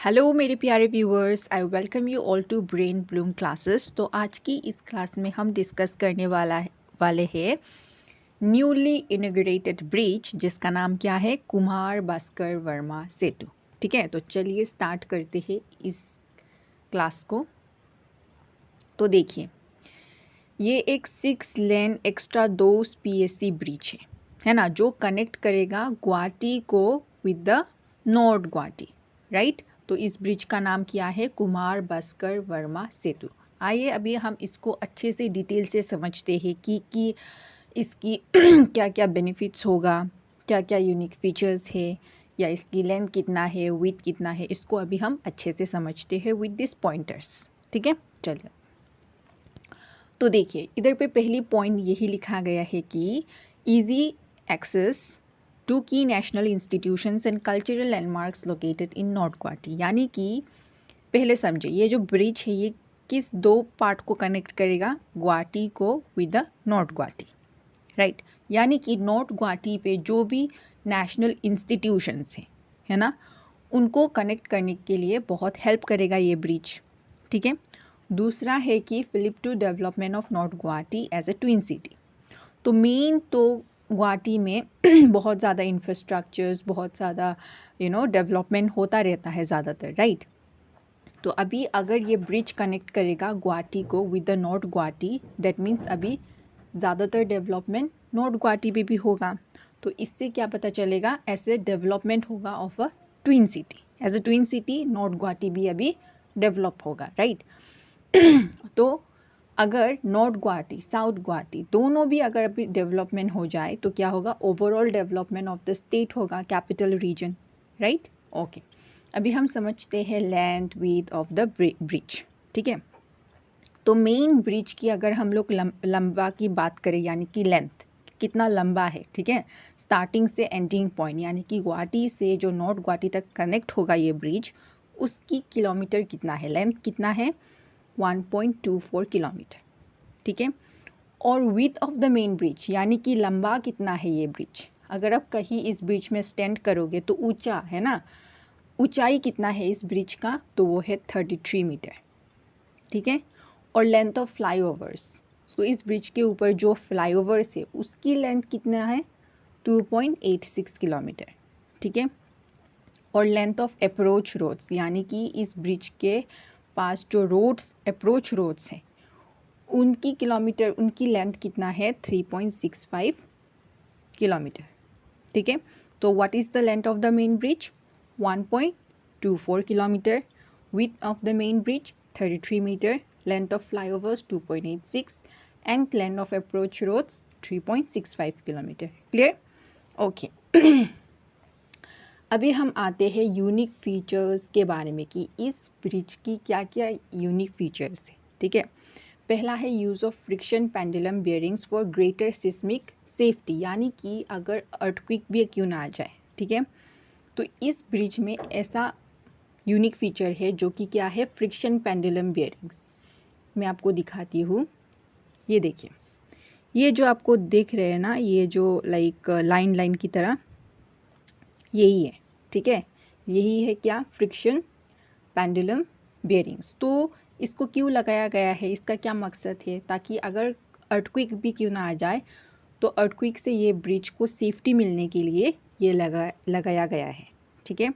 Hello मेरे प्यारे viewers, I welcome you all to Brain Bloom classes. तो आज की इस क्लास में हम डिस्कस करने वाले हैं न्यूली इनॉग्रेटेड ब्रिज, जिसका नाम क्या है, कुमार भास्कर वर्मा सेतु। ठीक है, तो चलिए स्टार्ट करते हैं इस क्लास को। तो देखिए, ये एक 6 लेन एक्स्ट्रा 2 PSC ब्रिज है ना, जो कनेक्ट करेगा गुवाहाटी को with the north Guwahati, right. तो इस ब्रिज का नाम क्या है, कुमार भास्कर वर्मा सेतु। आइए अभी हम इसको अच्छे से डिटेल से समझते हैं कि इसकी क्या क्या बेनिफिट्स होगा, क्या क्या यूनिक फीचर्स है, या इसकी लेंथ कितना है, विड्थ कितना है। इसको अभी हम अच्छे से समझते हैं विद दिस पॉइंटर्स। ठीक है, चलिए। तो देखिए, इधर पे पहली पॉइंट यही लिखा गया है कि इजी एक्सेस टू की national institutions and cultural landmarks located in north Guwahati. यानी कि पहले समझे, ये जो ब्रिज है ये किस दो पार्ट को कनेक्ट करेगा, गुवाहाटी को with the north Guwahati, right. यानी कि नॉर्थ गुवाहाटी पे जो भी नेशनल इंस्टीट्यूशंस हैं, है ना, उनको कनेक्ट करने के लिए बहुत हेल्प करेगा ये ब्रिज। ठीक है। दूसरा है कि fillip to development of north Guwahati as a twin city. तो मेन तो गुवाहाटी में बहुत ज़्यादा इंफ्रास्ट्रक्चर्स, बहुत ज़्यादा डेवलपमेंट होता रहता है ज़्यादातर, राइट। तो अभी अगर ये ब्रिज कनेक्ट करेगा गुवाहाटी को with the north Guwahati, that means अभी ज़्यादातर डेवलपमेंट नॉर्थ गुवाहाटी पे भी होगा। तो इससे क्या पता चलेगा, ऐसे डेवलपमेंट होगा of a twin city. As a twin city north Guwahati भी अभी डेवलप होगा, राइट। तो अगर नॉर्थ गुवाहाटी, साउथ गुवाहाटी दोनों भी अगर अभी डेवलपमेंट हो जाए तो क्या होगा, overall development of the state होगा, कैपिटल रीजन, राइट। ओके, अभी हम समझते हैं length width of the bridge. ठीक है। तो मेन ब्रिज की अगर हम लोग लंबा की बात करें, यानी कि लेंथ कितना लंबा है, ठीक है, स्टार्टिंग से एंडिंग पॉइंट, यानी कि गुवाहाटी से जो नॉर्थ गुवाहाटी तक कनेक्ट होगा ये ब्रिज, उसकी किलोमीटर कितना है, लेंथ कितना है, 1.24 किलोमीटर। ठीक है। और width of the main bridge, यानी कि लंबा कितना है ये ब्रिज, अगर आप कहीं इस ब्रिज में स्टैंड करोगे तो ऊंचा है ना, ऊंचाई कितना है इस ब्रिज का, तो वो है 33 मीटर। ठीक है। और लेंथ ऑफ फ्लाईओवर्स, तो इस ब्रिज के ऊपर जो फ्लाईओवर्स है उसकी लेंथ कितना है, 2.86 किलोमीटर। ठीक है। और लेंथ ऑफ अप्रोच रोड्स, यानी कि इस ब्रिज के पास जो रोड्स, अप्रोच रोड्स हैं, उनकी किलोमीटर, उनकी लेंथ कितना है, 3.65 किलोमीटर। ठीक है। तो what is the length of the main bridge, 1.24 kilometre, width of the main bridge 33 meter, length of flyovers 2.86 and length of approach roads 3.65 kilometre. Clear, okay. अभी हम आते हैं यूनिक फीचर्स के बारे में कि इस ब्रिज की क्या क्या यूनिक फीचर्स है। ठीक है। पहला है use of friction pendulum bearings for greater seismic safety, यानी कि अगर अर्थक्वेक भी क्यों ना आ जाए, ठीक है, तो इस ब्रिज में ऐसा यूनिक फीचर है जो कि क्या है, फ्रिक्शन पेंडुलम बियरिंग्स। मैं आपको दिखाती हूँ, ये देखिए, ये जो आपको देख रहे हैं ना, ये जो लाइक लाइन लाइन की तरह, यही है। ठीक है, यही है क्या, फ्रिक्शन पेंडुलम बियरिंग्स। तो इसको क्यों लगाया गया है, इसका क्या मकसद है, ताकि अगर अर्थक्वेक भी क्यों ना आ जाए तो अर्थक्वेक से ये ब्रिज को सेफ्टी मिलने के लिए ये लगाया गया है। ठीक है।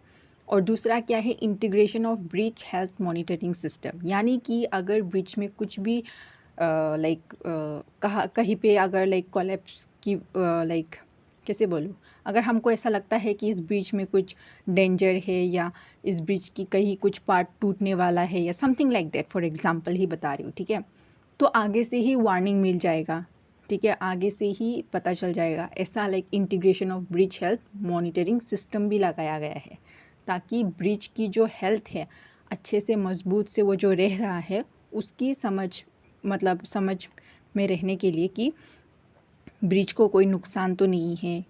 और दूसरा क्या है, integration of bridge health monitoring system, यानी कि अगर ब्रिज में कुछ भी लाइक कहीं पे अगर लाइक कोलैप्स की, लाइक कैसे बोलूँ, अगर हमको ऐसा लगता है कि इस ब्रिज में कुछ डेंजर है, या इस ब्रिज की कहीं कुछ पार्ट टूटने वाला है, या something like that, for example ही बता रही हूँ। ठीक है। तो आगे से ही वार्निंग मिल जाएगा। ठीक है, आगे से ही पता चल जाएगा। ऐसा like integration of bridge health monitoring system भी लगाया गया है, ताकि ब्रिज की जो हेल्थ है अच्छे से मजबूत से वो जो रह रहा है उसकी समझ में रहने के लिए कि ब्रिज को कोई नुकसान तो नहीं है,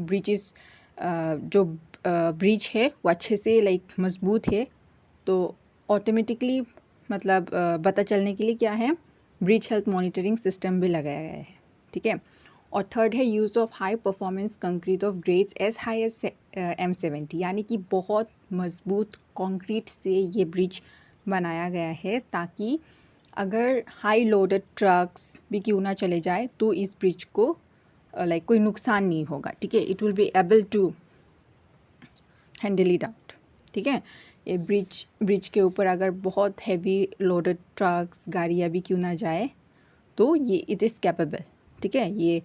ब्रिजेस जो ब्रिज है वो अच्छे से लाइक मजबूत है, तो ऑटोमेटिकली पता चलने के लिए क्या है, ब्रिज हेल्थ मॉनिटरिंग सिस्टम भी लगाया गया है। ठीक है। और थर्ड है use of high performance concrete of grades as high as M70, यानी कि बहुत मजबूत कंक्रीट से ये ब्रिज बनाया गया है ताकि अगर हाई लोडेड ट्रक्स भी क्यों ना चले जाए तो इस ब्रिज को लाइक कोई नुकसान नहीं होगा, ठीक है। It will be able to handle it out, ठीक है। ये ब्रिज के ऊपर अगर बहुत हैवी लोडेड ट्रक्स गाड़ियाँ भी क्यों ना जाए तो ये इट इज़ कैपेबल, ठीक है। ये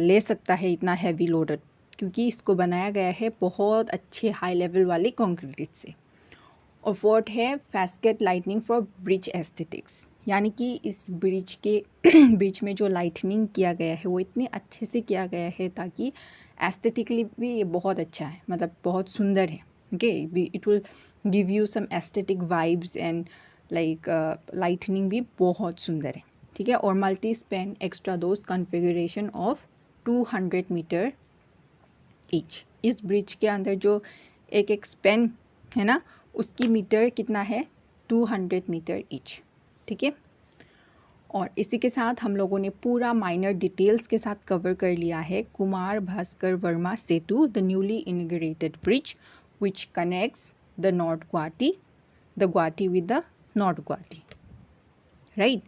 ले सकता है इतना हैवी लोडेड, क्योंकि इसको बनाया गया है बहुत अच्छे हाई लेवल वाले कंक्रीट से। और फोर्थ है फैस्केट लाइटनिंग फॉर ब्रिज एस्थेटिक्स, यानी कि इस ब्रिज के ब्रिज में जो लाइटनिंग किया गया है वो इतने अच्छे से किया गया है ताकि एस्थेटिकली भी ये बहुत अच्छा है, मतलब बहुत सुंदर है, okay. It will give you some aesthetic vibes and like lightning भी बहुत सुंदर है, ठीक है। और multi span extra dose configuration of 200 metre each. इस ब्रिज के अंदर जो एक स्पैन है ना, उसकी मीटर कितना है, 200 मीटर ईच, ठीक है। और इसी के साथ हम लोगों ने पूरा माइनर डिटेल्स के साथ कवर कर लिया है Kumar Bhaskar Varma Setu, the newly inaugurated bridge which connects the north Guwahati, the Guwahati with the north Guwahati, right.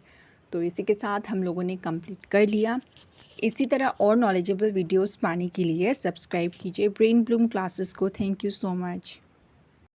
तो इसी के साथ हम लोगों ने कंप्लीट कर लिया। इसी तरह और नॉलेजेबल वीडियोस पाने के लिए सब्सक्राइब कीजिए ब्रेन ब्लूम क्लासेस को। Thank you so much.